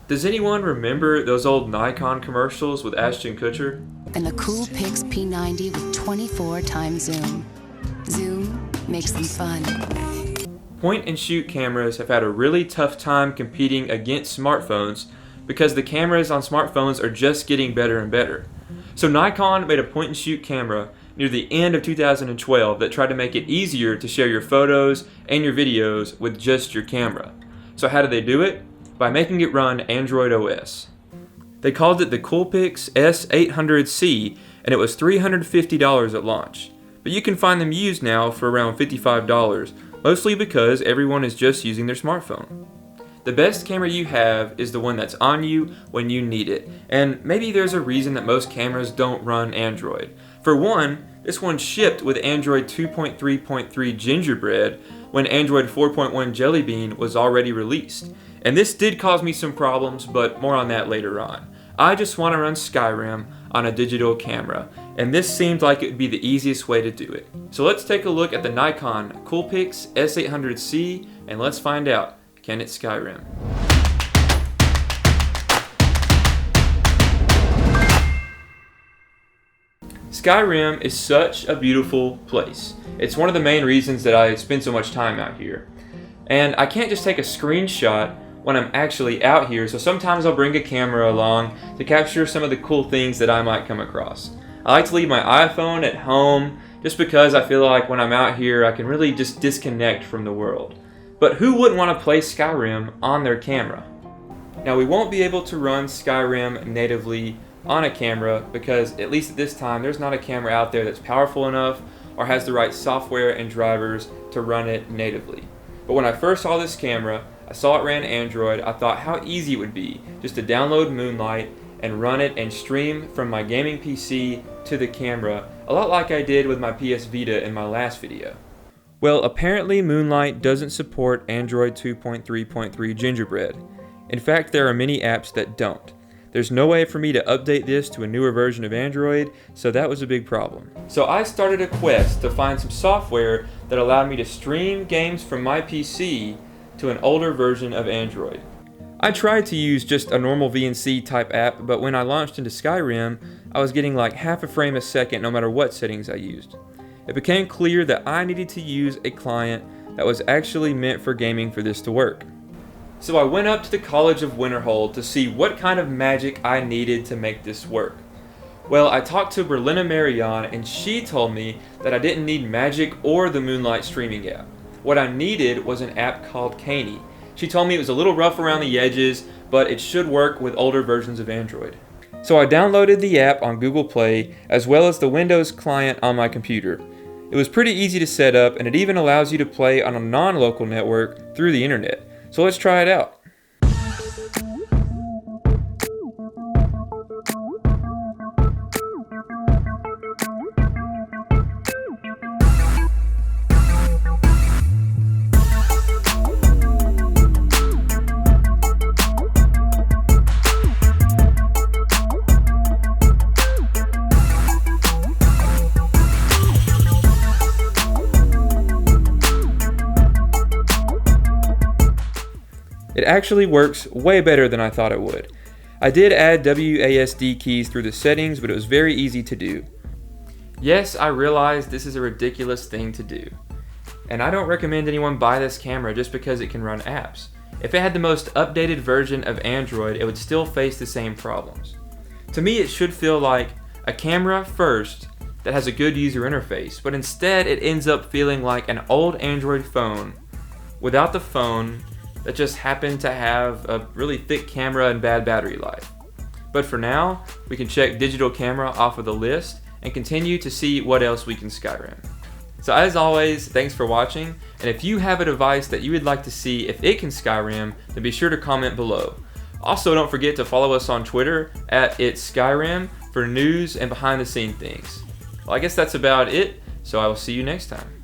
Does anyone remember those old Nikon commercials with Ashton Kutcher? And the Coolpix P90 with 24 times zoom. Zoom makes them fun. Point and shoot cameras have had a really tough time competing against smartphones because the cameras on smartphones are just getting better and better. So Nikon made a point and shoot camera near the end of 2012 that tried to make it easier to share your photos and your videos with just your camera. So how did they do it? By making it run Android OS. They called it the Coolpix S800C, and it was $350 at launch. But you can find them used now for around $55, mostly because everyone is just using their smartphone. The best camera you have is the one that's on you when you need it, and maybe there's a reason that most cameras don't run Android. For one, this one shipped with Android 2.3.3 Gingerbread when Android 4.1 Jelly Bean was already released. And this did cause me some problems, but more on that later on. I just want to run Skyrim on a digital camera, and this seemed like it would be the easiest way to do it. So let's take a look at the Nikon Coolpix S800C, and let's find out, can it Skyrim? Skyrim is such a beautiful place. It's one of the main reasons that I spend so much time out here. And I can't just take a screenshot when I'm actually out here, so sometimes I'll bring a camera along to capture some of the cool things that I might come across. I like to leave my iPhone at home just because I feel like when I'm out here I can really just disconnect from the world. But who wouldn't want to play Skyrim on their camera? Now we won't be able to run Skyrim natively on a camera because at least at this time there's not a camera out there that's powerful enough or has the right software and drivers to run it natively. But when I first saw this camera, I saw it ran Android, I thought how easy it would be just to download Moonlight and run it and stream from my gaming PC to the camera, a lot like I did with my PS Vita in my last video. Well, apparently Moonlight doesn't support Android 2.3.3 Gingerbread. In fact, there are many apps that don't. There's no way for me to update this to a newer version of Android, so that was a big problem. So I started a quest to find some software that allowed me to stream games from my PC to an older version of Android. I tried to use just a normal VNC type app, but when I launched into Skyrim, I was getting like half a frame a second no matter what settings I used. It became clear that I needed to use a client that was actually meant for gaming for this to work. So I went up to the College of Winterhold to see what kind of magic I needed to make this work. Well, I talked to Berlina Marion and she told me that I didn't need magic or the Moonlight streaming app. What I needed was an app called Caney. She told me it was a little rough around the edges, but it should work with older versions of Android. So I downloaded the app on Google Play as well as the Windows client on my computer. It was pretty easy to set up and it even allows you to play on a non-local network through the internet. So let's try it out. It actually works way better than I thought it would. I did add WASD keys through the settings, but it was very easy to do. Yes, I realize this is a ridiculous thing to do. And I don't recommend anyone buy this camera just because it can run apps. If it had the most updated version of Android, it would still face the same problems. To me, it should feel like a camera first that has a good user interface, but instead it ends up feeling like an old Android phone without the phone that just happened to have a really thick camera and bad battery life. But for now, we can check digital camera off of the list and continue to see what else we can Skyrim. So as always, thanks for watching, and if you have a device that you would like to see if it can Skyrim, then be sure to comment below. Also, don't forget to follow us on Twitter @It'sSkyrim for news and behind the scene things. Well, I guess that's about it, so I will see you next time.